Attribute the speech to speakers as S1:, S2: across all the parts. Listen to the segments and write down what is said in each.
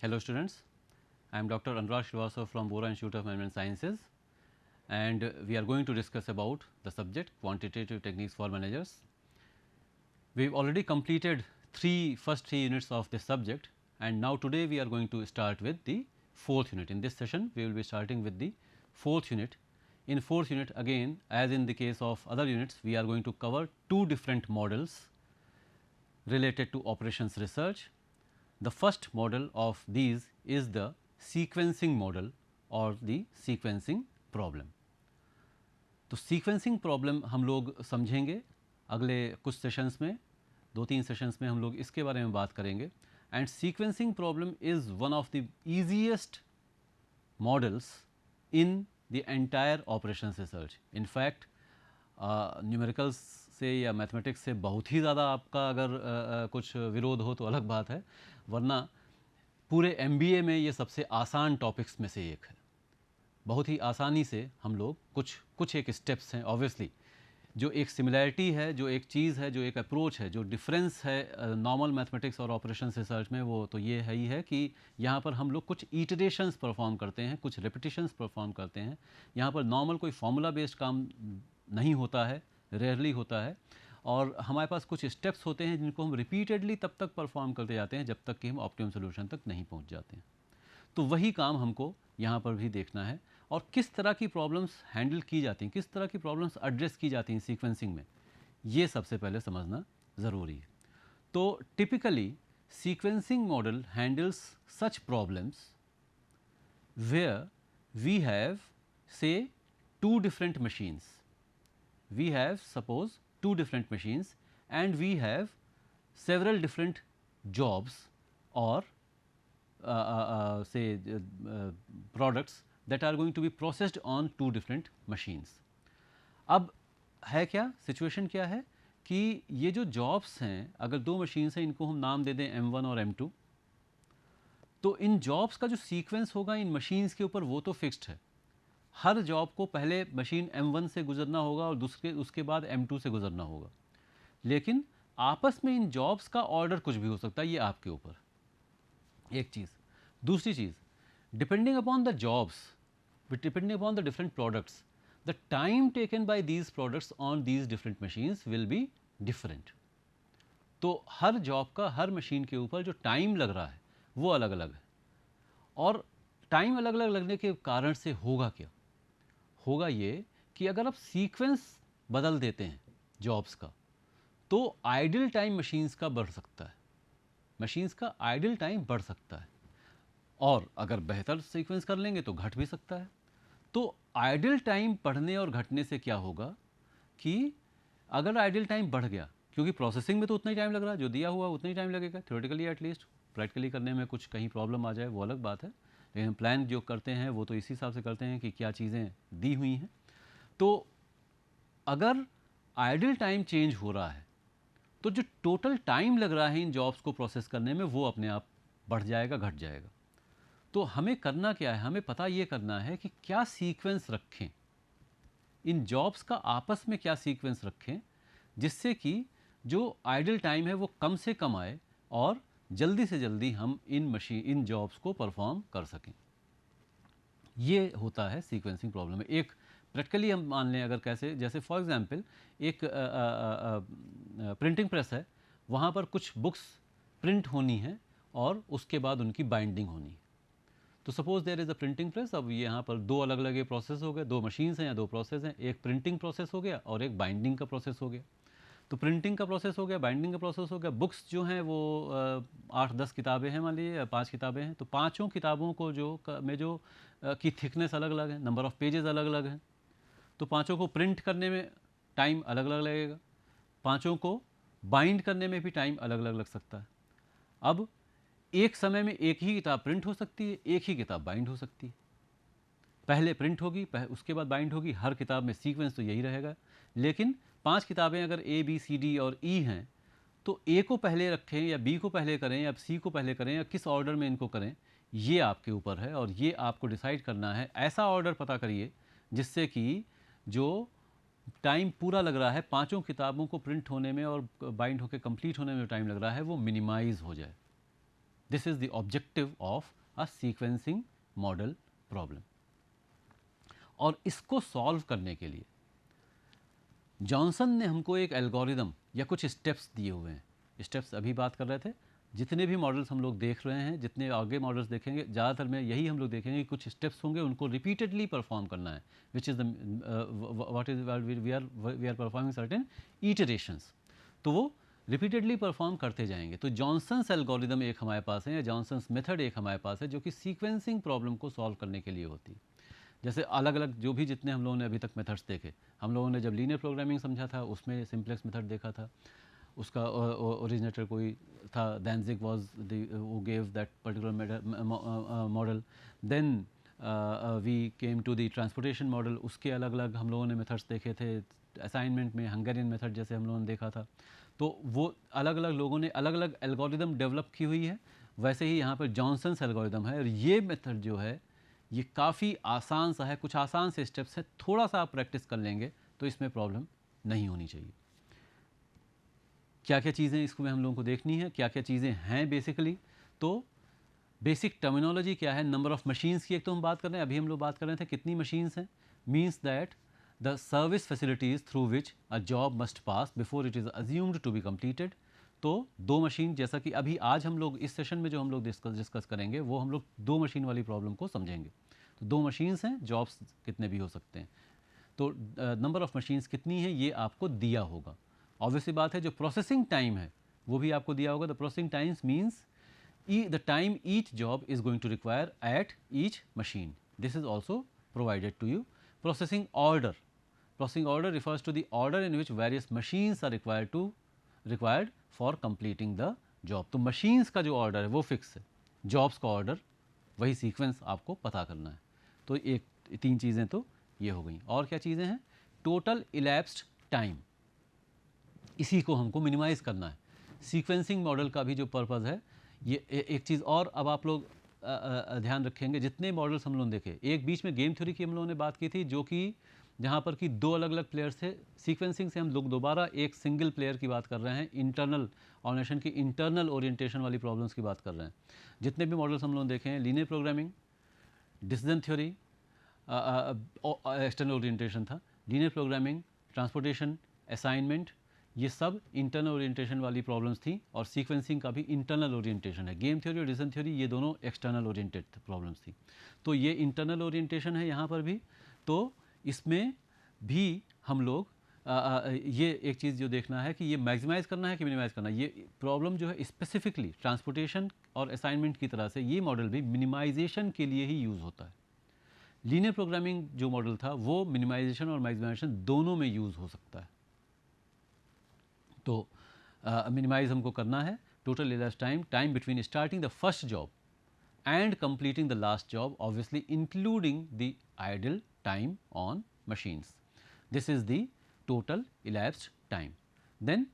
S1: Hello students, I am Dr. Anurag Srivastava from Bora Institute of Management Sciences, and we are going to discuss about the subject quantitative techniques for managers. We have already completed first three units of this subject, and now today we are going to start with the fourth unit. In this session we will be starting with the fourth unit. In fourth unit, again as in the case of other units, we are going to cover two different models related to operations research. The first model of these is the sequencing model or the sequencing problem. तो sequencing problem हम लोग समझेंगे अगले कुछ sessions में, 2-3 sessions में हम लोग इसके बारे में बात करेंगे. And sequencing problem is one of the easiest models in the entire operations research. In fact, numericals से या मैथमेटिक्स से बहुत ही ज़्यादा आपका अगर कुछ विरोध हो तो अलग बात है, वरना पूरे एमबीए में ये सबसे आसान टॉपिक्स में से एक है. बहुत ही आसानी से हम लोग कुछ एक स्टेप्स हैं. ऑब्वियसली जो एक सिमिलैरिटी है, जो एक चीज़ है, जो एक अप्रोच है, जो डिफरेंस है नॉर्मल मैथमेटिक्स और ऑपरेशंस रिसर्च में, वो तो ये है ही है कि यहाँ पर हम लोग कुछ इटरेशंस परफॉर्म करते हैं, कुछ रिपीटिशंस परफॉर्म करते हैं. यहाँ पर नॉर्मल कोई फॉर्मूला बेस्ड काम नहीं होता है, रेयरली होता है, और हमारे पास कुछ स्टेप्स होते हैं जिनको हम रिपीटेडली तब तक परफॉर्म करते जाते हैं जब तक कि हम ऑप्टिमम सोल्यूशन तक नहीं पहुंच जाते हैं. तो वही काम हमको यहाँ पर भी देखना है. और किस तरह की प्रॉब्लम्स हैंडल की जाती हैं, किस तरह की प्रॉब्लम्स एड्रेस की जाती हैं सीक्वेंसिंग में, ये सबसे पहले समझना ज़रूरी है. तो typically sequencing model handles such problems where we have say two different machines. We have suppose two different machines and we have several different jobs or say products that are going to be processed on two different machines. अब है क्या situation, क्या है कि ये जो jobs हैं, अगर दो मशीन्स हैं, इनको हम नाम दे दें M1 और M2, तो इन जॉब्स का जो सीक्वेंस होगा इन मशीन्स के ऊपर वो तो फिक्स्ड है. हर जॉब को पहले मशीन M1 से गुजरना होगा और उसके बाद M2 से गुजरना होगा. लेकिन आपस में इन जॉब्स का ऑर्डर कुछ भी हो सकता है, ये आपके ऊपर एक चीज़. दूसरी चीज़, depending upon the jobs, depending upon the different products, the time taken by these products on these different machines will be different. तो हर जॉब का, हर मशीन के ऊपर जो टाइम लग रहा है वो अलग अलग है. और टाइम अलग अलग लगने के कारण से होगा क्या, होगा ये कि अगर आप सीक्वेंस बदल देते हैं जॉब्स का, तो आइडल टाइम मशीन्स का बढ़ सकता है, मशीन्स का आइडल टाइम बढ़ सकता है. और अगर बेहतर सीक्वेंस कर लेंगे तो घट भी सकता है. तो आइडल टाइम बढ़ने और घटने से क्या होगा कि अगर आइडल टाइम बढ़ गया, क्योंकि प्रोसेसिंग में तो उतना ही टाइम लग रहा है, जो दिया हुआ उतना ही टाइम लगेगा थ्योरेटिकली एटलीस्ट. प्रैक्टिकली करने में कुछ कहीं प्रॉब्लम आ जाए वो अलग बात है, लेकिन प्लान जो करते हैं वो तो इसी हिसाब से करते हैं कि क्या चीज़ें दी हुई हैं. तो अगर आइडल टाइम चेंज हो रहा है तो जो टोटल टाइम लग रहा है इन जॉब्स को प्रोसेस करने में वो अपने आप बढ़ जाएगा, घट जाएगा. तो हमें करना क्या है, हमें पता ये करना है कि क्या सीक्वेंस रखें, इन जॉब्स का आपस में क्या सीक्वेंस रखें जिससे कि जो आइडल टाइम है वो कम से कम आए और जल्दी से जल्दी हम इन जॉब्स को परफॉर्म कर सकें. ये होता है सीक्वेंसिंग प्रॉब्लम में. एक प्रैक्टिकली हम मान लें, अगर कैसे, जैसे फॉर एग्जांपल एक प्रिंटिंग प्रेस है, वहाँ पर कुछ बुक्स प्रिंट होनी है और उसके बाद उनकी बाइंडिंग होनी है. तो suppose there is a printing press. अब यहाँ पर दो अलग अलग प्रोसेस हो गए, दो मशीन्स हैं या दो प्रोसेस हैं. एक प्रिंटिंग प्रोसेस हो गया और एक बाइंडिंग का प्रोसेस हो गया. तो प्रिंटिंग का प्रोसेस हो गया, बाइंडिंग का प्रोसेस हो गया. बुक्स जो हैं वो 8-10 किताबें हैं मान लीजिए, 5 किताबें हैं. तो पाँचों किताबों को जो की थिकनेस अलग अलग है, नंबर ऑफ़ पेजेस अलग अलग हैं. तो पाँचों को प्रिंट करने में टाइम अलग अलग लगेगा, पाँचों को बाइंड करने में भी टाइम अलग अलग लग सकता है. अब एक समय में एक ही किताब प्रिंट हो सकती है, एक ही किताब बाइंड हो सकती है. पहले प्रिंट होगी, उसके बाद बाइंड होगी. हर किताब में सीक्वेंस तो यही रहेगा. लेकिन 5 किताबें अगर ए बी सी डी और ई हैं, तो ए को पहले रखें या बी को पहले करें या सी को पहले करें या किस ऑर्डर में इनको करें, ये आपके ऊपर है और ये आपको डिसाइड करना है. ऐसा ऑर्डर पता करिए जिससे कि जो टाइम पूरा लग रहा है पांचों किताबों को प्रिंट होने में और बाइंड होकर कंप्लीट होने में टाइम लग रहा है वो मिनिमाइज़ हो जाए. This is the objective of a sequencing model problem. और इसको सॉल्व करने के लिए जॉनसन ने हमको एक एल्गोरिदम या कुछ स्टेप्स दिए हुए हैं। स्टेप्स अभी बात कर रहे थे, जितने भी मॉडल्स हम लोग देख रहे हैं, जितने आगे मॉडल्स देखेंगे, ज़्यादातर में यही हम लोग देखेंगे कि कुछ स्टेप्स होंगे, उनको रिपीटेडली परफॉर्म करना है, which is the what is we are performing certain iterations. तो वो रिपीटेडली परफॉर्म करते जाएंगे। तो जॉनसन्स एल्गोरिदम एक हमारे पास है, या जॉनसन्स मेथड एक हमारे पास है, जो कि सीक्वेंसिंग प्रॉब्लम को सॉल्व करने के लिए होती है। जैसे अलग अलग जो भी जितने हम लोगों ने अभी तक मेथड्स देखे, हम लोगों ने जब लीनियर प्रोग्रामिंग समझा था उसमें सिंप्लेक्स मेथड देखा था, उसका ओरिजिनेटर कोई था, Danzig was the who gave that particular model. Then we came to the transportation model, उसके अलग अलग हम लोगों ने मेथड्स देखे थे। असाइनमेंट में हंगेरियन मेथड जैसे हम लोगों ने देखा था। तो वो अलग अलग लोगों ने अलग अलग एल्गोरिदम डेवलप की हुई है। वैसे ही यहाँ पर जॉनसन्स एल्गोरिदम है, और ये मेथड जो है ये काफ़ी आसान सा है, कुछ आसान से स्टेप्स हैं, थोड़ा सा आप प्रैक्टिस कर लेंगे तो इसमें प्रॉब्लम नहीं होनी चाहिए। क्या क्या चीज़ें इसको में हम लोगों को देखनी है, क्या क्या चीज़ें हैं बेसिकली। तो बेसिक टर्मिनोलॉजी क्या है, नंबर ऑफ़ मशीन्स की एक तो हम बात कर रहे हैं, अभी हम लोग बात कर रहे थे कितनी मशीन्स हैं। Means that the service facilities through which a job must pass before it is assumed to be completed. तो दो मशीन, जैसा कि अभी आज हम लोग इस सेशन में जो हम लोग डिस्कस करेंगे, वो हम लोग दो मशीन वाली प्रॉब्लम को समझेंगे। तो दो मशीन्स हैं, जॉब्स कितने भी हो सकते हैं। तो नंबर ऑफ़ मशीन्स कितनी है ये आपको दिया होगा। ऑब्वियसली बात है, जो प्रोसेसिंग टाइम है वो भी आपको दिया होगा। The processing times means the time each job is going to require at each machine, this is also provided to you. Processing order refers to the order in which various machines are required for completing the job। तो machines का जो order है वो fix है, jobs का order वही sequence आपको पता करना है। तो एक तीन चीज़ें तो ये हो गई। और क्या चीज़ें हैं, टोटल इलैप्स्ड टाइम, इसी को हमको मिनिमाइज़ करना है। सीक्वेंसिंग मॉडल का भी जो पर्पज़ है, ये एक चीज़ और अब आप लोग ध्यान रखेंगे, जितने मॉडल्स हम लोगों ने देखे, एक बीच में गेम थ्योरी की हम लोगों ने बात की थी, जो कि जहाँ पर कि दो अलग अलग प्लेयर्स थे। सीक्वेंसिंग से हम लोग दोबारा एक सिंगल प्लेयर की बात कर रहे हैं, इंटरनल ऑर्गेनाइजेशन की इंटरनल ओरिएंटेशन वाली प्रॉब्लम्स की बात कर रहे हैं। जितने भी मॉडल्स हम लोग देखे हैं, linear programming, decision theory, external orientation था, लीनियर प्रोग्रामिंग, ट्रांसपोर्टेशन, असाइनमेंट, ये सब इंटरनल ओरिएंटेशन वाली प्रॉब्लम्स थी। और सीक्वेंसिंग का भी इंटरनल ओरिएंटेशन है। गेम थ्योरी और डिसीजन थ्योरी ये दोनों एक्सटर्नल ओरिएंटेड प्रॉब्लम्स थी। तो ये इंटरनल ओरिएंटेशन है यहाँ पर भी। तो इसमें भी हम लोग ये एक चीज़ जो देखना है कि ये मैक्सिमाइज़ करना है कि मिनिमाइज़ करना है। ये प्रॉब्लम जो है स्पेसिफिकली ट्रांसपोर्टेशन और असाइनमेंट की तरह से, ये मॉडल भी मिनिमाइजेशन के लिए ही यूज़ होता है। लीनियर प्रोग्रामिंग जो मॉडल था वो मिनिमाइजेशन और मैक्सिमाइजेशन दोनों में यूज़ हो सकता है। तो मिनिमाइज हमको करना है total elapsed time between starting the first job and completing the last job, obviously including the idle time on machines. This is the total elapsed time. Then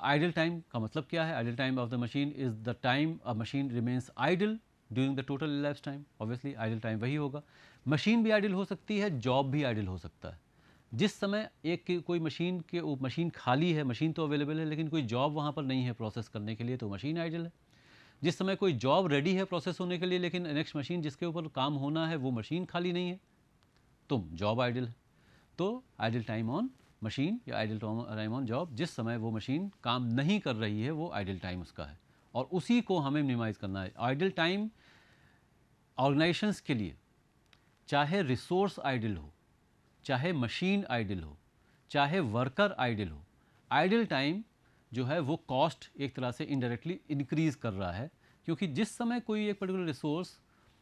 S1: idle time का मतलब क्या है? Idle time of the machine is the time a machine remains idle during the total elapsed time. Obviously idle time वही होगा। Machine भी idle हो सकती है, जॉब भी idle हो सकता है। जिस समय कोई मशीन खाली है, मशीन तो अवेलेबल है लेकिन कोई जॉब वहाँ पर नहीं है प्रोसेस करने के लिए, तो मशीन आइडल है। जिस समय कोई जॉब रेडी है प्रोसेस होने के लिए, लेकिन नेक्स्ट मशीन जिसके ऊपर काम होना है वो मशीन खाली नहीं है, तो जॉब आइडल है। तो आइडल टाइम ऑन मशीन या आइडल टाइम ऑन जॉब, जिस समय वो मशीन काम नहीं कर रही है, वो आइडल टाइम उसका है, और उसी को हमें मिनिमाइज करना है। आइडल टाइम ऑर्गेनाइजेशंस के लिए, चाहे रिसोर्स आइडल हो, चाहे मशीन आइडल हो, चाहे वर्कर आइडल हो, आइडल टाइम जो है वो कॉस्ट एक तरह से इनडायरेक्टली इंक्रीज़ कर रहा है। क्योंकि जिस समय कोई एक पर्टिकुलर रिसोर्स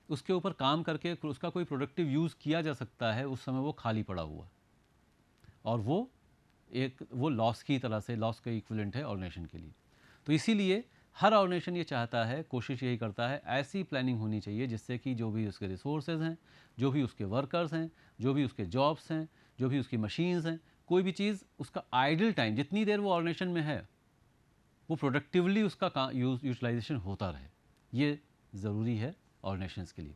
S1: उसके ऊपर काम करके उसका कोई प्रोडक्टिव यूज़ किया जा सकता है, उस समय वो खाली पड़ा हुआ, और वो लॉस की तरह से, लॉस का इक्विवेलेंट है ऑर्गेनाइजेशन के लिए। तो इसीलिए हर ऑर्गेनाइजेशन ये चाहता है, कोशिश यही करता है, ऐसी प्लानिंग होनी चाहिए जिससे कि जो भी उसके रिसोर्सेज हैं, जो भी उसके वर्कर्स हैं, जो भी उसके जॉब्स हैं, जो भी उसकी मशीन्स हैं, कोई भी चीज़ उसका आइडल टाइम जितनी देर वो ऑर्गेनाइजेशन में है, वो प्रोडक्टिवली उसका यूटिलाइजेशन होता रहे। ये ज़रूरी है ऑर्गेनाइजेशंस के लिए।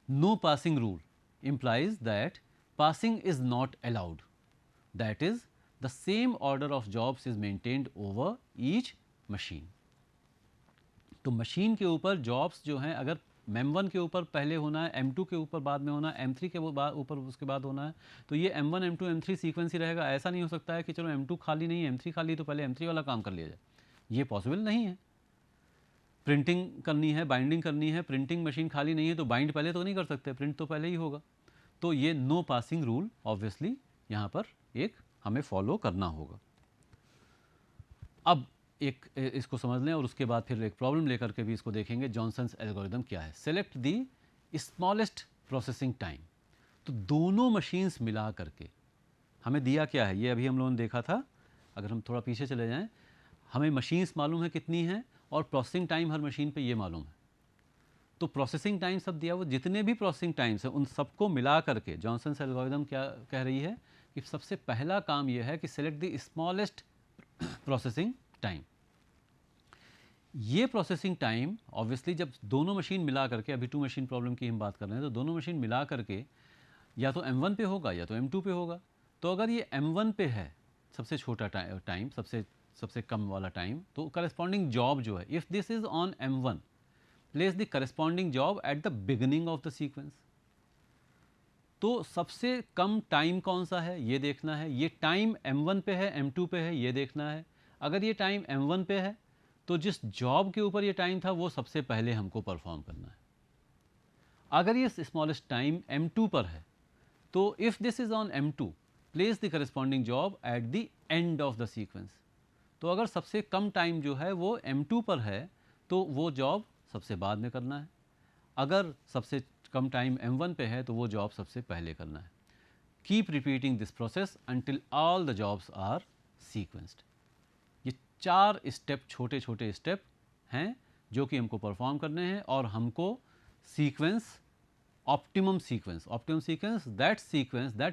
S1: No passing rule implies that passing is not allowed. That is, the same order of jobs is maintained over each machine. तो मशीन के ऊपर जॉब्स जो हैं, अगर M1 के ऊपर पहले होना है, M2 के ऊपर बाद में होना है, M3 के ऊपर उसके बाद होना है, तो ये M1 M2 M3 सीक्वेंस ही रहेगा। ऐसा नहीं हो सकता है कि चलो M2 खाली नहीं है, M3 खाली, तो पहले M3 वाला काम कर लिया जाए। ये पॉसिबल नहीं है। प्रिंटिंग करनी है, बाइंडिंग करनी है, प्रिंटिंग मशीन खाली नहीं है तो बाइंड पहले तो नहीं कर सकते, प्रिंट तो पहले ही होगा। तो ये नो पासिंग रूल ऑब्वियसली यहाँ पर एक हमें फॉलो करना होगा। अब एक इसको समझ लें और उसके बाद फिर एक प्रॉब्लम लेकर के भी इसको देखेंगे। जॉनसन्स एल्गोरिदम क्या है? Select the smallest processing time. तो दोनों मशीन्स मिला करके हमें दिया क्या है, ये अभी हम लोगों ने देखा था। अगर हम थोड़ा पीछे चले जाएं, हमें मशीन्स मालूम है कितनी हैं और प्रोसेसिंग टाइम हर मशीन पे ये मालूम है। तो प्रोसेसिंग टाइम सब दिया, वो जितने भी प्रोसेसिंग टाइम्स हैं उन सबको मिला करके जॉनसन्स एल्गोरिदम क्या कह रही है कि सबसे पहला काम ये है कि select the smallest processing time. ये प्रोसेसिंग टाइम ऑब्वियसली जब दोनों मशीन मिला करके, अभी 2 मशीन प्रॉब्लम की हम बात कर रहे हैं, तो दोनों मशीन मिला करके या तो M1 पे होगा या तो M2 पे होगा। तो अगर ये M1 पे है सबसे छोटा टाइम, सबसे कम वाला टाइम, तो करस्पॉन्डिंग जॉब जो है, if this is on M1, place the corresponding job at the beginning of the sequence. तो सबसे कम टाइम कौन सा है ये देखना है। ये टाइम M1 पे है, M2 पे है, ये देखना है। अगर ये टाइम M1 पे है तो जिस जॉब के ऊपर ये टाइम था वो सबसे पहले हमको परफॉर्म करना है। अगर ये स्मॉलेस्ट टाइम M2 पर है तो if this is on M2, place the corresponding job at the end of the sequence. तो अगर सबसे कम टाइम जो है वो M2 पर है तो वो जॉब सबसे बाद में करना है। अगर सबसे कम टाइम M1 पे है तो वो जॉब सबसे पहले करना है। Keep repeating this process until all the jobs are sequenced. ये 4 स्टेप, छोटे छोटे स्टेप हैं जो कि हमको परफॉर्म करने हैं और हमको sequence, optimum sequence that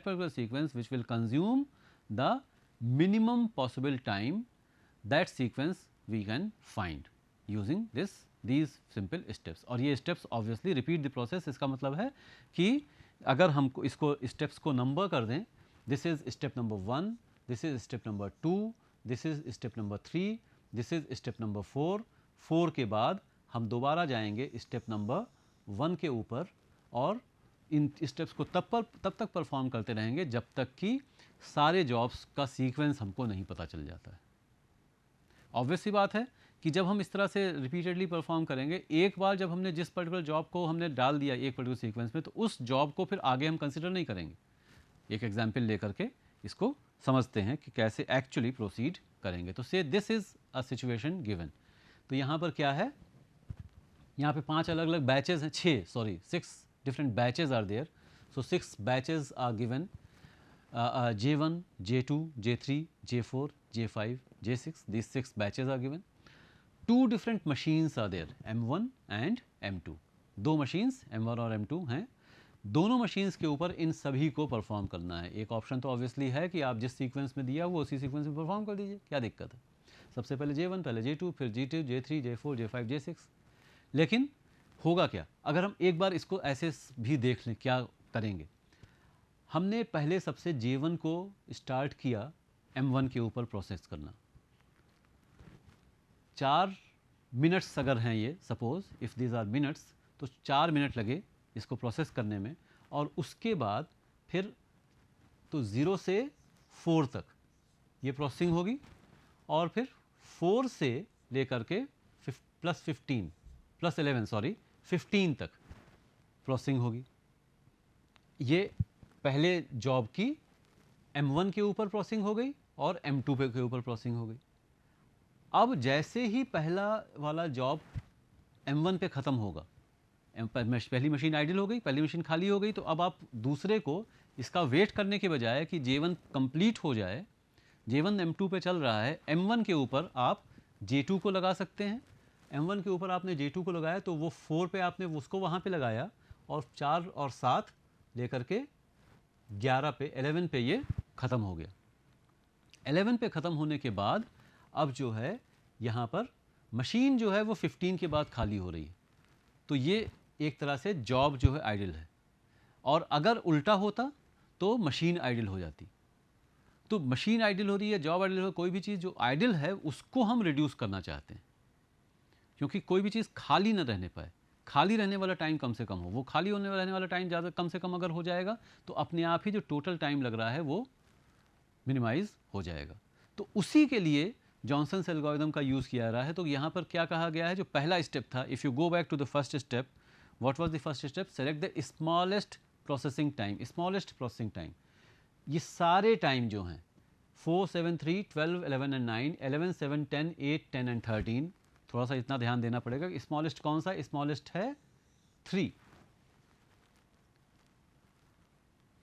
S1: particular sequence which will consume the minimum possible time, that sequence we can find using these simple steps। और ये steps obviously repeat the process। इसका मतलब है कि अगर हमको इसको steps को नंबर कर दें, this is step number 1, this is step number 2, this is step number 3, this is step number 4। 4 के बाद हम दोबारा जाएंगे स्टेप नंबर 1 के ऊपर और इन स्टेप्स को तब तक परफॉर्म करते रहेंगे जब तक कि सारे जॉब्स का सीक्वेंस हमको नहीं पता चल जाता है। ऑब्वियस सी बात है कि जब हम इस तरह से रिपीटेडली परफॉर्म करेंगे, एक बार जब हमने जिस पर्टिकुलर जॉब को हमने डाल दिया एक पर्टिकुलर सीक्वेंस में, तो उस जॉब को फिर आगे हम कंसिडर नहीं करेंगे। एक एग्जाम्पल लेकर के इसको समझते हैं कि कैसे एक्चुअली प्रोसीड करेंगे। तो से this is a situation given. तो यहाँ पर क्या है, यहाँ पे 5 अलग अलग बैचेज हैं, 6 different batches are there। So 6 batches are given, J1, J2, J3, J4, J5, J6, these 6 batches are given। 2 different machines are there, M1 and M2। 2 machines M1 और M2 हैं। दोनों machines के ऊपर इन सभी को परफॉर्म करना है। एक ऑप्शन तो ऑब्वियसली है कि आप जिस सीक्वेंस में दिया वो उसी सीक्वेंस में परफॉर्म कर दीजिए, क्या दिक्कत है। सबसे पहले J1, पहले J2, फिर J2, J3, J4, J5, J6। लेकिन होगा क्या अगर हम एक बार इसको ऐसे भी देख लें, क्या करेंगे। हमने पहले सबसे J1 को स्टार्ट किया M1 के ऊपर प्रोसेस करना। 4 मिनट्स अगर हैं ये, suppose if these are minutes, तो 4 मिनट लगे इसको प्रोसेस करने में। और उसके बाद फिर तो 0 से 4 तक ये प्रोसेसिंग होगी और फिर 4 से लेकर के प्लस 15 तक प्रोसेसिंग होगी। ये पहले जॉब की M1 के ऊपर प्रोसेसिंग हो गई और M2 के ऊपर प्रोसेसिंग हो गई। अब जैसे ही पहला वाला जॉब M1 पे ख़त्म होगा, पहली मशीन आइडल हो गई, पहली मशीन खाली हो गई, तो अब आप दूसरे को इसका वेट करने के बजाय कि J1 कंप्लीट हो जाए, J1 M2 पे चल रहा है, M1 के ऊपर आप J2 को लगा सकते हैं। M1 के ऊपर आपने J2 को लगाया तो वो 4 पे आपने उसको वहाँ पे लगाया और 4 और 7 लेकर के 11 पे ये ख़त्म हो गया। 11 पे ख़त्म होने के बाद अब जो है यहाँ पर मशीन जो है वो 15 के बाद खाली हो रही है। तो ये एक तरह से जॉब जो है आइडल है। और अगर उल्टा होता तो मशीन आइडल हो जाती। तो मशीन आइडल हो रही है, जॉब आइडल हो, कोई भी चीज़ जो आइडल है उसको हम रिड्यूस करना चाहते हैं, क्योंकि कोई भी चीज़ खाली न रहने पाए, खाली रहने वाला टाइम कम से कम हो। वो खाली रहने वाला टाइम ज़्यादा कम से कम अगर हो जाएगा तो अपने आप ही जो टोटल टाइम लग रहा है वो मिनिमाइज हो जाएगा। तो उसी के लिए जॉनसन्स एल्गोरिथम का यूज़ किया जा रहा है। तो यहाँ पर क्या कहा गया है, जो पहला स्टेप था, if you go back to the first step, what was the first step? Select the smallest processing time. Smallest processing time, ये सारे टाइम जो हैं 4, 7, 3, 12, 11 एंड 9, 11, 7, 10, 8, 10 एंड 13, थोड़ा सा इतना ध्यान देना पड़ेगा कि स्मॉलेस्ट कौन सा? स्मॉलेस्ट है 3।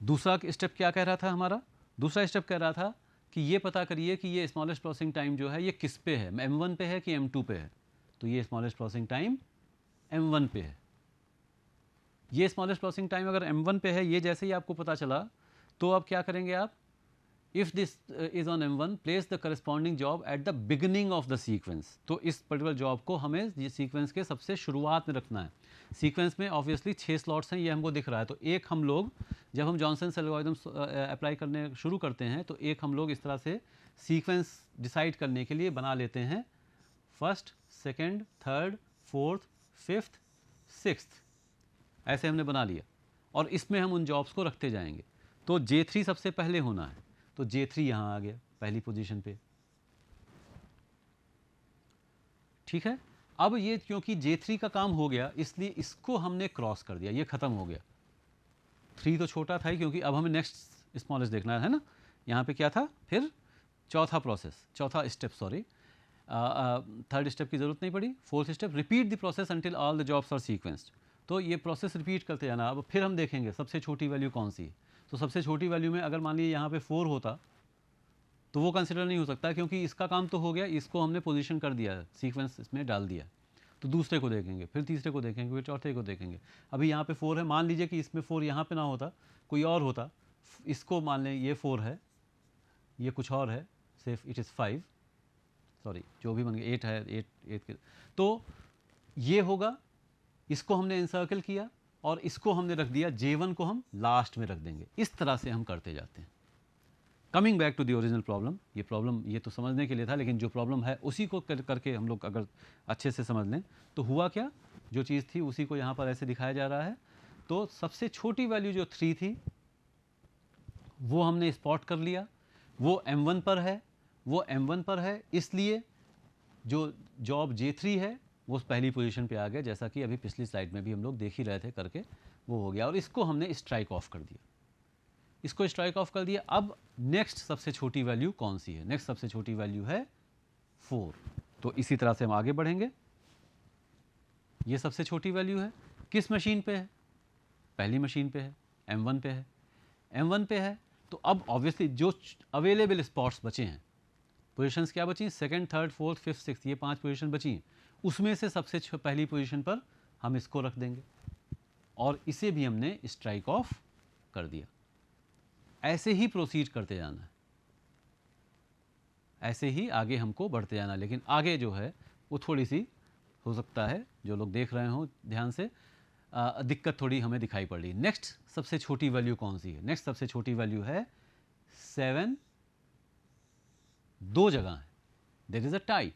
S1: दूसरा स्टेप क्या कह रहा था हमारा? दूसरा स्टेप कह रहा था कि ये पता करिए कि ये स्मॉलेस्ट प्रोसेसिंग टाइम जो है ये किस पे है, M1 पे है कि M2 पे है। तो ये स्मॉलेस्ट प्रोसेसिंग टाइम M1 पे है। ये स्मॉलेस्ट प्रोसेसिंग टाइम अगर M1 पे है, ये जैसे ही आपको पता चला, तो अब क्या करेंगे आप? If this is on M1, place the corresponding job at the beginning of the sequence. तो इस पर्टिकुलर जॉब को हमें ये सीक्वेंस के सबसे शुरुआत में रखना है। सीक्वेंस में ऑब्वियसली 6 स्लॉट्स हैं, ये हमको दिख रहा है। तो एक हम लोग जब हम जॉनसन्स एल्गोरिथम अप्लाई करने शुरू करते हैं तो एक हम लोग इस तरह से सीक्वेंस डिसाइड करने के लिए बना लेते हैं, first, second, third, fourth, fifth, sixth, ऐसे हमने बना लिया और इसमें हम उन जॉब्स को रखते जाएंगे। तो J3 सबसे पहले होना है, तो J3 यहाँ आ गया पहली पोजीशन पे। ठीक है, अब ये क्योंकि J3 का काम हो गया इसलिए इसको हमने क्रॉस कर दिया, ये खत्म हो गया। 3 तो छोटा था ही, क्योंकि अब हमें नेक्स्ट स्मॉलेस्ट देखना है ना। यहाँ पे क्या था फिर? चौथा प्रोसेस, चौथा स्टेप, सॉरी, थर्ड स्टेप की जरूरत नहीं पड़ी। Fourth step, repeat the process until all the jobs are sequenced. तो ये प्रोसेस रिपीट करते जाना। अब फिर हम देखेंगे सबसे छोटी वैल्यू कौन सी है। तो सबसे छोटी वैल्यू में अगर मान लीजिए यहाँ पे 4 होता तो वो कंसिडर नहीं हो सकता, क्योंकि इसका काम तो हो गया, इसको हमने पोजीशन कर दिया, सीक्वेंस इसमें डाल दिया। तो दूसरे को देखेंगे, फिर तीसरे को देखेंगे, फिर चौथे को देखेंगे। अभी यहाँ पे 4 है, मान लीजिए कि इसमें 4 यहाँ पे ना होता, कोई और होता, इसको मान लें ये 4 है, ये कुछ और है, सिर्फ इट इज़ 5, सॉरी जो भी बन गया 8 है, 8 के, तो ये होगा। इसको हमने इनसर्कल किया और इसको हमने रख दिया, J1 को हम लास्ट में रख देंगे। इस तरह से हम करते जाते हैं। Coming back to the original problem, ये प्रॉब्लम ये तो समझने के लिए था, लेकिन जो प्रॉब्लम है उसी को करके हम लोग अगर अच्छे से समझ लें तो हुआ क्या, जो चीज़ थी उसी को यहाँ पर ऐसे दिखाया जा रहा है। तो सबसे छोटी वैल्यू जो 3 थी वो हमने स्पॉट कर लिया, वो M1 पर है, वो M1 पर है, इसलिए जो जॉब J3 है वो पहली पोजीशन पे आ गया, जैसा कि अभी पिछली स्लाइड में भी हम लोग देख ही रहे थे करके, वो हो गया। और इसको हमने स्ट्राइक ऑफ कर दिया, इसको स्ट्राइक ऑफ कर दिया। अब नेक्स्ट सबसे छोटी वैल्यू कौन सी है? नेक्स्ट सबसे छोटी वैल्यू है 4। तो इसी तरह से हम आगे बढ़ेंगे। ये सबसे छोटी वैल्यू है, किस मशीन पे है? पहली मशीन पे है, M1 पे है। M1 पे है तो अब ऑब्वियसली जो अवेलेबल स्पॉट्स बचे हैं, पोजीशंस क्या बची? Second, third, fourth, fifth, sixth, ये 5 पोजीशन बची हैं। उसमें से सबसे पहली पोजीशन पर हम इसको रख देंगे और इसे भी हमने स्ट्राइक ऑफ कर दिया। ऐसे ही प्रोसीड करते जाना है, ऐसे ही आगे हमको बढ़ते जाना। लेकिन आगे जो है वो थोड़ी सी हो सकता है, जो लोग देख रहे हो ध्यान से, दिक्कत थोड़ी हमें दिखाई पड़ रही है। नेक्स्ट सबसे छोटी वैल्यू कौन सी है? नेक्स्ट सबसे छोटी वैल्यू है 7। दो जगह है, देयर इज अ टाई।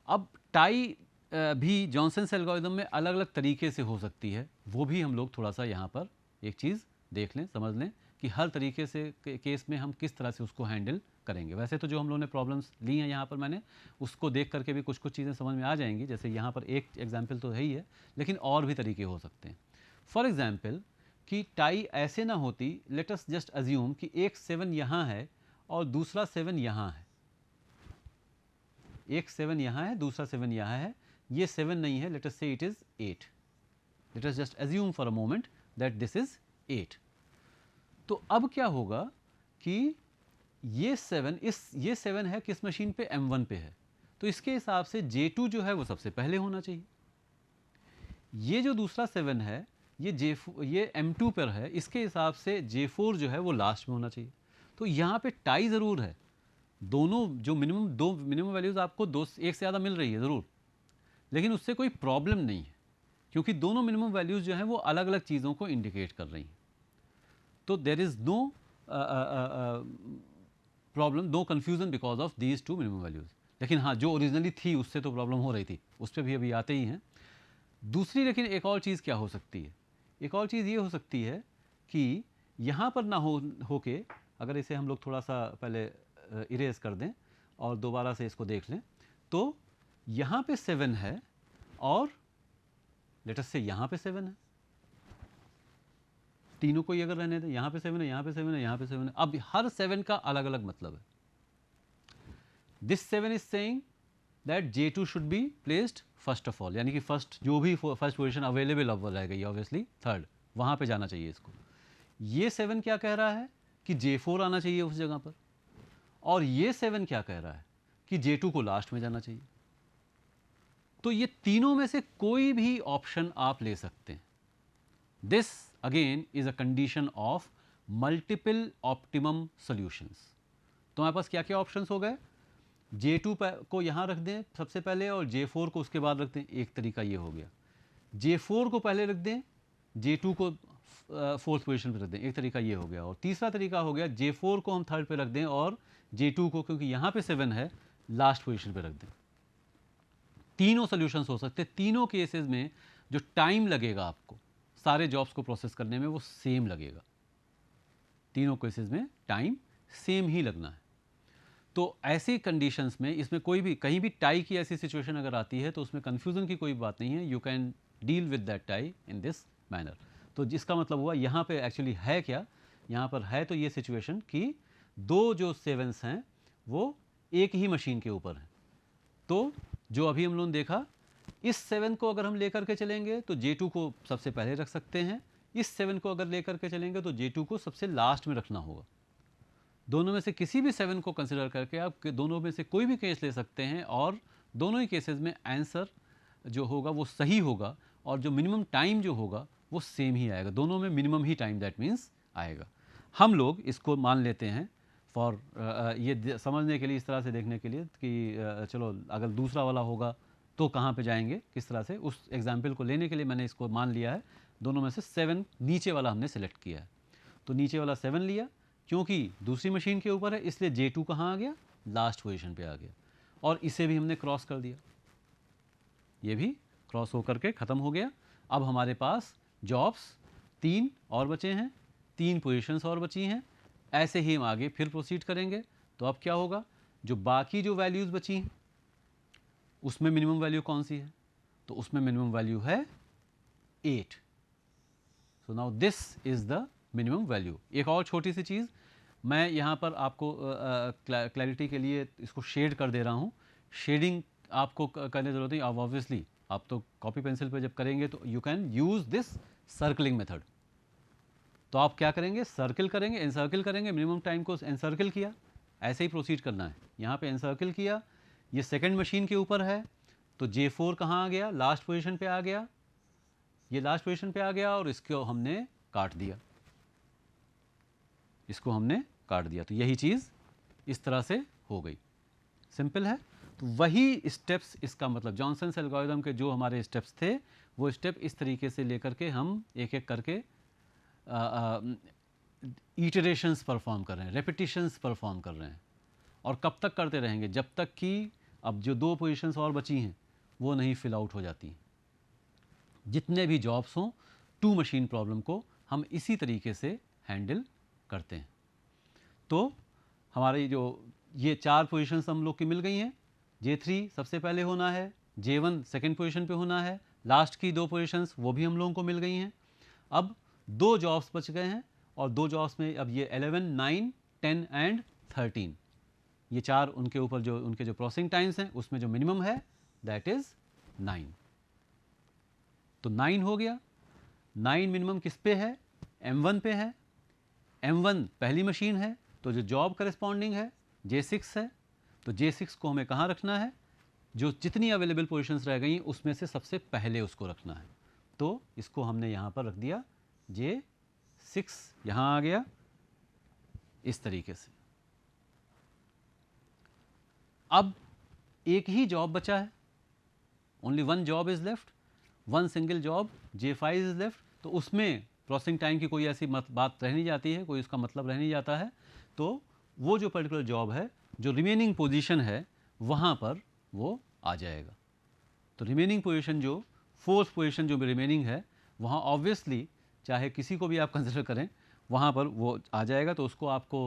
S1: अब टाई भी जॉनसन्स एल्गोरिथम में अलग अलग तरीके से हो सकती है, वो भी हम लोग थोड़ा सा यहाँ पर एक चीज़ देख लें, समझ लें कि हर तरीके से केस में हम किस तरह से उसको हैंडल करेंगे। वैसे तो जो हम लोगों ने प्रॉब्लम्स ली हैं यहाँ पर, मैंने उसको देख करके भी कुछ कुछ चीज़ें समझ में आ जाएंगी। जैसे यहाँ पर एक एग्जाम्पल तो है ही है, लेकिन और भी तरीके हो सकते हैं। फॉर एग्जाम्पल कि टाई ऐसे ना होती, लेट अस जस्ट अज्यूम कि एक 7 यहाँ है और दूसरा 7 यहाँ है, एक 7 यहाँ है, दूसरा 7 यहाँ है, ये 7 नहीं है, लेट अस से it is 8। Let us just assume for a moment that this is 8। तो अब क्या होगा कि ये 7 है किस मशीन पे? M1 पे है। तो इसके हिसाब से J2 जो है वो सबसे पहले होना चाहिए। ये जो दूसरा 7 है ये M2 पर है, इसके हिसाब से J4 जो है वो लास्ट में होना चाहिए। तो यहाँ पे टाई ज़रूर है, दोनों जो मिनिमम वैल्यूज़ आपको एक से ज़्यादा मिल रही है ज़रूर, लेकिन उससे कोई प्रॉब्लम नहीं है, क्योंकि दोनों मिनिमम वैल्यूज़ जो हैं वो अलग अलग चीज़ों को इंडिकेट कर रही हैं। तो there is no problem, no confusion because of these 2 minimum values. लेकिन हाँ, जो ओरिजिनली थी उससे तो प्रॉब्लम हो रही थी, उस पर भी अभी आते ही हैं। दूसरी लेकिन एक और चीज़ क्या हो सकती है, एक और चीज़ ये हो सकती है कि यहाँ पर ना होके अगर इसे हम लोग थोड़ा सा पहले इरेज कर दें और दोबारा से इसको देख लें, तो यहाँ पे 7 है और लेट अस से यहाँ पे 7 है, तीनों को ही अगर रहने दें, यहाँ पे 7 है, यहाँ पे 7 है, यहाँ पे 7 है। अब हर 7 का अलग अलग मतलब है। This 7 is saying that J2 should be placed first of all, यानी कि फर्स्ट जो भी फर्स्ट पोजीशन अवेलेबल अब रहेगा ये ऑब्वियसली थर्ड, वहाँ पे जाना चाहिए इसको। ये 7 क्या कह रहा है कि J4 आना चाहिए उस जगह पर, और ये 7 क्या कह रहा है कि J2 को लास्ट में जाना चाहिए। तो ये तीनों में से कोई भी ऑप्शन आप ले सकते हैं। This again is a condition of multiple optimum solutions. तो हमारे पास क्या क्या ऑप्शंस हो गए, J2 को यहाँ रख दें सबसे पहले और J4 को उसके बाद रख दें, एक तरीका ये हो गया। J4 को पहले रख दें, J2 को फोर्थ पोजीशन पे रख दें, एक तरीका ये हो गया। और तीसरा तरीका हो गया J4 को हम थर्ड पे रख दें और J2 को, क्योंकि यहाँ पे 7 है, लास्ट पोजीशन पे रख दें। तीनों सॉल्यूशंस हो सकते हैं। तीनों केसेस में जो टाइम लगेगा आपको सारे जॉब्स को प्रोसेस करने में वो सेम लगेगा। तीनों केसेस में टाइम सेम ही लगना है। तो ऐसी कंडीशंस में इसमें कोई भी कहीं भी टाई की ऐसी सिचुएशन अगर आती है तो उसमें कंफ्यूजन की कोई बात नहीं है। You can deal with that tie in this manner. तो जिसका मतलब हुआ यहाँ पे एक्चुअली है क्या, यहाँ पर है तो ये सिचुएशन कि दो जो 7s हैं वो एक ही मशीन के ऊपर हैं। तो जो अभी हम लोगों ने देखा, इस 7 को अगर हम लेकर के चलेंगे तो J2 को सबसे पहले रख सकते हैं, इस 7 को अगर लेकर के चलेंगे तो J2 को सबसे लास्ट में रखना होगा। दोनों में से किसी भी 7 को कंसिडर करके आप दोनों में से कोई भी केस ले सकते हैं और दोनों ही केसेस में आंसर जो होगा वो सही होगा और जो मिनिमम टाइम जो होगा वो सेम ही आएगा। दोनों में minimum he time that means आएगा। हम लोग इसको मान लेते हैं फॉर ये समझने के लिए, इस तरह से देखने के लिए कि चलो अगर दूसरा वाला होगा तो कहाँ पे जाएंगे, किस तरह से, उस एग्जाम्पल को लेने के लिए मैंने इसको मान लिया है। दोनों में से 7 नीचे वाला हमने सेलेक्ट किया है, तो नीचे वाला 7 लिया, क्योंकि दूसरी मशीन के ऊपर है इसलिए J2 कहाँ आ गया, लास्ट पोजीशन पे आ गया। और इसे भी हमने क्रॉस कर दिया, ये भी क्रॉस होकर के ख़त्म हो गया। अब हमारे पास जॉब्स 3 और बचे हैं, 3 पोजीशंस और बची हैं। ऐसे ही हम आगे फिर प्रोसीड करेंगे। तो अब क्या होगा, जो बाकी जो वैल्यूज़ बची हैं उसमें मिनिमम वैल्यू कौन सी है, तो उसमें मिनिमम वैल्यू है 8। So now this is the minimum value. एक और छोटी सी चीज़ मैं यहाँ पर आपको क्लैरिटी के लिए इसको शेड कर दे रहा हूँ। शेडिंग आपको करने की ज़रूरत नहीं, अब ऑब्वियसली आप तो कॉपी पेंसिल पे जब करेंगे तो you can use this circling method. तो आप क्या करेंगे, सर्किल करेंगे, एनसर्किल करेंगे, मिनिमम टाइम को एनसर्किल किया, ऐसे ही प्रोसीड करना है। यहाँ पे एनसर्किल किया, ये सेकंड मशीन के ऊपर है तो J4 कहाँ आ गया, लास्ट पोजीशन पे आ गया, ये लास्ट पोजीशन पे आ गया और इसको हमने काट दिया, इसको हमने काट दिया। तो यही चीज़ इस तरह से हो गई, सिंपल है। तो वही स्टेप्स, इसका मतलब जॉनसन एल्गोरिथम के जो हमारे स्टेप्स थे वो स्टेप इस तरीके से लेकर के हम एक एक करके इटरेशंस परफॉर्म कर रहे हैं, रेपिटिशंस परफॉर्म कर रहे हैं। और कब तक करते रहेंगे, जब तक कि अब जो 2 पोजीशंस और बची हैं वो नहीं फिल आउट हो जाती। जितने भी जॉब्स हों, 2 मशीन प्रॉब्लम को हम इसी तरीके से हैंडल करते हैं। तो हमारी जो ये 4 पोजीशंस हम लोग की मिल गई हैं। J3 सबसे पहले होना है, J1 सेकेंड पोजीशन पे होना है, लास्ट की 2 पोजीशंस वो भी हम लोगों को मिल गई हैं। अब 2 जॉब्स बच गए हैं और 2 जॉब्स में अब ये 11, 9, 10 एंड 13, ये 4 उनके ऊपर जो उनके जो प्रोसेसिंग टाइम्स हैं उसमें जो मिनिमम है दैट इज़ 9। तो 9 हो गया। 9 मिनिमम किस पे है, M1 पे है। M1 पहली मशीन है तो जो जॉब करस्पॉन्डिंग है J6 है, तो J6 को हमें कहाँ रखना है, जो जितनी अवेलेबल पोजीशंस रह गई उसमें से सबसे पहले उसको रखना है। तो इसको हमने यहाँ पर रख दिया, J6 यहाँ आ गया इस तरीके से। अब एक ही जॉब बचा है, only 1 job is left, 1 single job, J5 is left. तो उसमें प्रोसेसिंग टाइम की कोई ऐसी बात रह नहीं जाती है, कोई उसका मतलब रह नहीं जाता है। तो वो जो पर्टिकुलर जॉब है, जो रिमेनिंग पोजीशन है वहाँ पर वो आ जाएगा। तो रिमेनिंग पोजीशन जो फोर्थ पोजीशन जो रिमेनिंग है वहाँ ऑब्वियसली चाहे किसी को भी आप कंसिडर करें वहाँ पर वो आ जाएगा। तो उसको आपको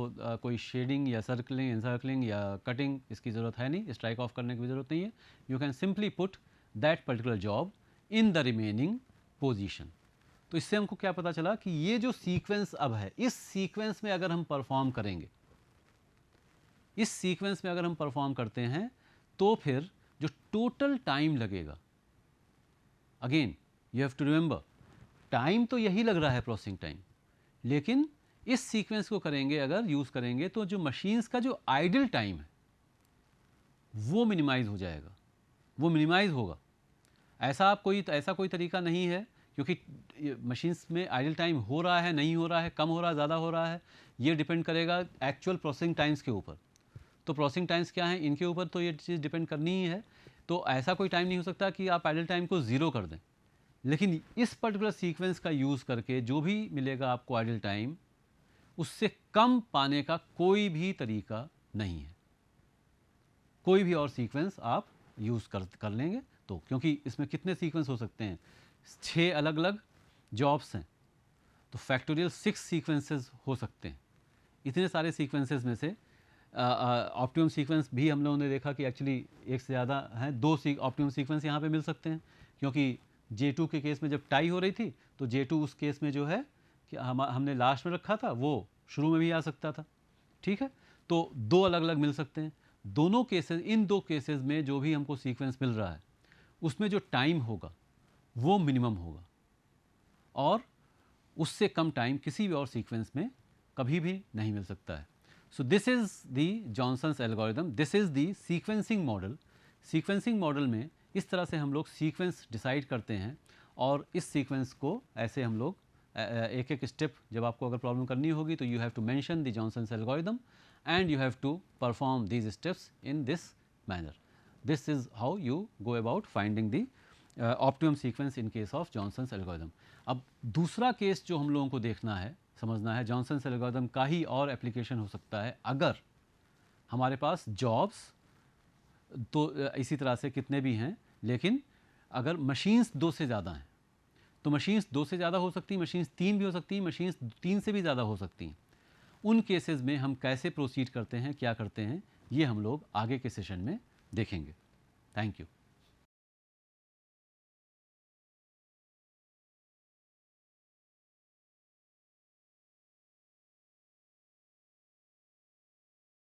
S1: कोई शेडिंग या सर्कलिंग इंसर्कलिंग या कटिंग इसकी ज़रूरत है नहीं, स्ट्राइक ऑफ करने की भी ज़रूरत नहीं है। You can simply put that particular job in the remaining position. तो इससे हमको क्या पता चला कि ये जो सीक्वेंस अब है, इस सीक्वेंस में अगर हम परफॉर्म करेंगे, इस सीक्वेंस में अगर हम परफॉर्म करते हैं तो फिर जो टोटल टाइम लगेगा, again you have to remember time तो यही लग रहा है प्रोसेसिंग टाइम, लेकिन इस सीक्वेंस को करेंगे अगर यूज़ करेंगे तो जो मशीन्स का जो आइडल टाइम है वो मिनिमाइज हो जाएगा, वो मिनिमाइज होगा। ऐसा कोई तरीका नहीं है, क्योंकि मशीन्स में आइडल टाइम हो रहा है नहीं हो रहा है, कम हो रहा है ज़्यादा हो रहा है, ये डिपेंड करेगा एक्चुअल प्रोसेसिंग टाइम्स के ऊपर। तो प्रोसेसिंग टाइम्स क्या हैं, इनके ऊपर तो ये चीज़ डिपेंड करनी ही है। तो ऐसा कोई टाइम नहीं हो सकता कि आप आइडल टाइम को ज़ीरो कर दें, लेकिन इस पर्टिकुलर सीक्वेंस का यूज़ करके जो भी मिलेगा आपको आइडल टाइम, उससे कम पाने का कोई भी तरीका नहीं है। कोई भी और सीक्वेंस आप यूज़ कर लेंगे तो, क्योंकि इसमें कितने सीक्वेंस हो सकते हैं, 6 अलग अलग जॉब्स हैं, तो फैक्टोरियल 6 सीक्वेंसेस हो सकते हैं। इतने सारे सीक्वेंसेस में से ऑप्टिमम सीक्वेंस भी हम लोगों ने देखा कि एक्चुअली एक से ज़्यादा हैं, 2 ऑप्टिमम सीक्वेंस यहाँ पे मिल सकते हैं, क्योंकि J2 के केस में जब टाई हो रही थी तो J2 उस केस में जो है कि हमने लास्ट में रखा था, वो शुरू में भी आ सकता था। ठीक है, तो 2 अलग अलग मिल सकते हैं। दोनों केसेस, इन 2 केसेस में जो भी हमको सीक्वेंस मिल रहा है उसमें जो टाइम होगा वो मिनिमम होगा, और उससे कम टाइम किसी भी और सीक्वेंस में कभी भी नहीं मिल सकता है। So this is the Johnson's algorithm, this is the sequencing model. Sequencing model में इस तरह से हम लोग सीक्वेंस डिसाइड करते हैं, और इस सीक्वेंस को ऐसे हम लोग एक एक स्टेप, जब आपको अगर प्रॉब्लम करनी होगी तो you have to mention the Johnson's algorithm and you have to perform these steps in this manner. This is how you go about finding the optimum sequence in case of Johnson's algorithm. अब दूसरा case जो हम लोगों को देखना है, समझना है, जॉनसन्स एल्गोरिदम का ही और एप्लीकेशन हो सकता है अगर हमारे पास जॉब्स तो इसी तरह से कितने भी हैं, लेकिन अगर मशीन्स 2 से ज़्यादा हैं तो मशीन्स 2 से ज़्यादा हो सकती हैं, मशीन्स 3 भी हो सकती हैं, मशीन्स 3 से भी ज़्यादा हो सकती हैं। उन केसेस में हम कैसे प्रोसीड करते हैं, क्या करते हैं, ये हम लोग आगे के सेशन में देखेंगे। Thank you.